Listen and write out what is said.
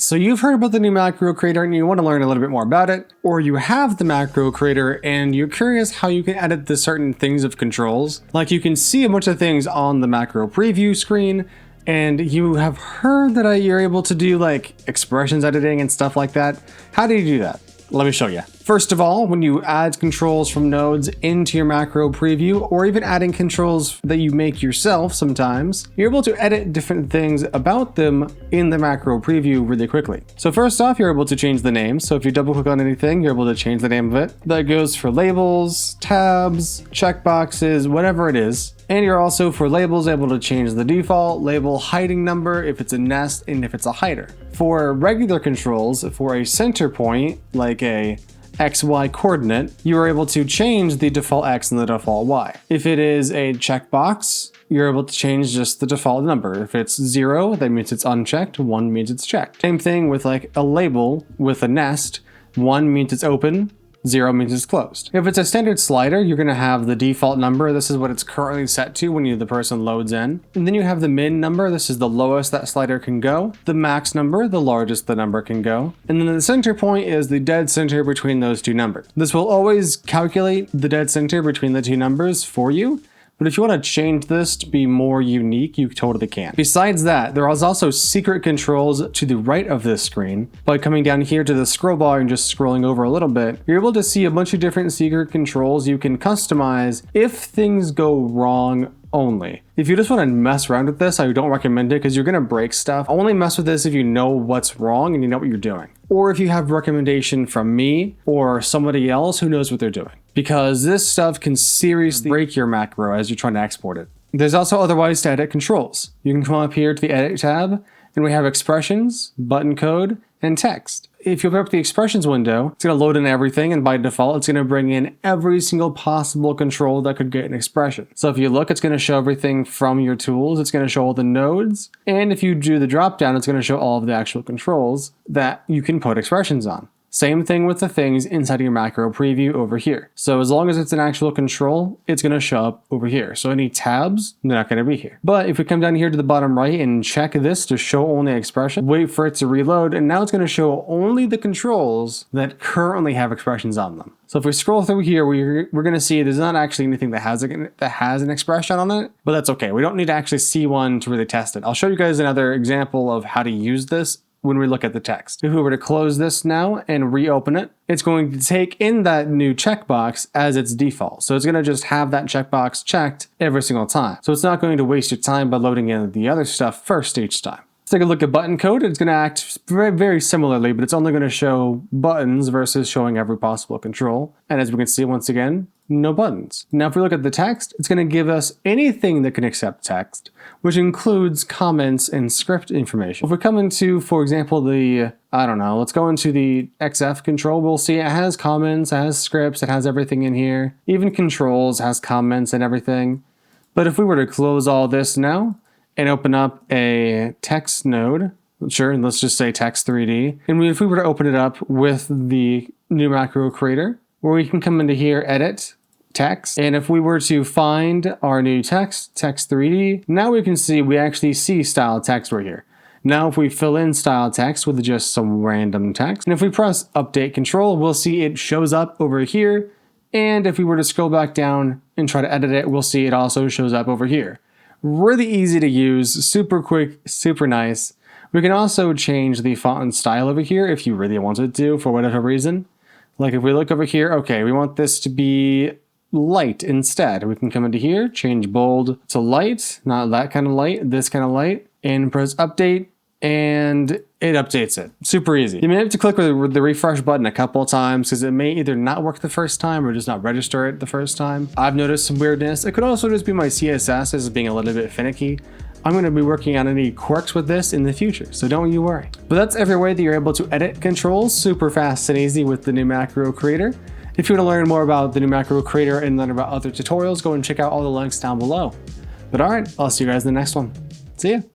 So you've heard about the new macro creator and you want to learn a little bit more about it, or you have the macro creator and you're curious how you can edit the certain things of controls. Like you can see a bunch of things on the macro preview screen, and you have heard that you're able to do like expressions editing and stuff like that. How do you do that? Let me show you. First of all, when you add controls from nodes into your macro preview, or even adding controls that you make yourself sometimes, you're able to edit different things about them in the macro preview really quickly. So first off, you're able to change the name. So if you double click on anything, you're able to change the name of it. That goes for labels, tabs, checkboxes, whatever it is. And you're also, for labels, able to change the default label hiding number if it's a nest and if it's a hider. For regular controls, for a center point, like a XY coordinate, you are able to change the default X and the default Y. If it is a checkbox, you're able to change just the default number. If it's 0, that means it's unchecked, 1 means it's checked. Same thing with like a label with a nest, 1 means it's open, 0 means it's closed. If it's a standard slider, you're going to have the default number. This is what it's currently set to when the person loads in. And then you have the min number. This is the lowest that slider can go. The max number, the largest the number can go. And then the center point is the dead center between those two numbers. This will always calculate the dead center between the two numbers for you. But if you want to change this to be more unique, you totally can. Besides that, there is also secret controls to the right of this screen. By coming down here to the scroll bar and just scrolling over a little bit, you're able to see a bunch of different secret controls you can customize if things go wrong only. If you just want to mess around with this, I don't recommend it because you're going to break stuff. Only mess with this if you know what's wrong and you know what you're doing. Or if you have recommendation from me or somebody else who knows what they're doing. Because this stuff can seriously break your macro as you're trying to export it. There's also other ways to edit controls. You can come up here to the edit tab and we have expressions, button code, and text. If you open up the expressions window, it's going to load in everything, and by default, it's going to bring in every single possible control that could get an expression. So if you look, it's going to show everything from your tools. It's going to show all the nodes. And if you do the drop down, it's going to show all of the actual controls that you can put expressions on. Same thing with the things inside your macro preview over here. So as long as it's an actual control, it's going to show up over here. So any tabs, they're not going to be here. But if we come down here to the bottom right and check this to show only expression, wait for it to reload, and now it's going to show only the controls that currently have expressions on them. So if we scroll through here, we're going to see there's not actually anything that has an expression on it, but that's okay. We don't need to actually see one to really test it. I'll show you guys another example of how to use this when we look at the text. If we were to close this now and reopen it, it's going to take in that new checkbox as its default. So it's going to just have that checkbox checked every single time. So it's not going to waste your time by loading in the other stuff first each time. Let's take a look at button code. It's going to act very, very similarly, but it's only going to show buttons versus showing every possible control. And as we can see, once again, no buttons. Now, if we look at the text, it's going to give us anything that can accept text, which includes comments and script information. If we come into, for example, let's go into the XF control, we'll see it has comments, it has scripts, it has everything in here. Even controls has comments and everything. But if we were to close all this now and open up a text node, sure, let's just say text 3D. And if we were to open it up with the new macro creator, where we can come into here, edit, text. And if we were to find our new text 3D, now we can see, we actually see style text right here. Now if we fill in style text with just some random text, and if we press update control, we'll see it shows up over here. And if we were to scroll back down and try to edit it, we'll see it also shows up over here. Really easy to use, super quick, super nice. We can also change the font and style over here if you really wanted to for whatever reason. Like if we look over here, okay, we want this to be light instead. We can come into here, change bold to light, not that kind of light, this kind of light, and press update, and it updates it. Super easy. You may have to click with the refresh button a couple of times because it may either not work the first time or just not register it the first time. I've noticed some weirdness. It could also just be my CSS as being a little bit finicky. I'm going to be working on any quirks with this in the future, so don't you worry. But that's every way that you're able to edit controls super fast and easy with the new macro creator. If you want to learn more about the new macro creator and learn about other tutorials, go and check out all the links down below. But alright, I'll see you guys in the next one. See ya!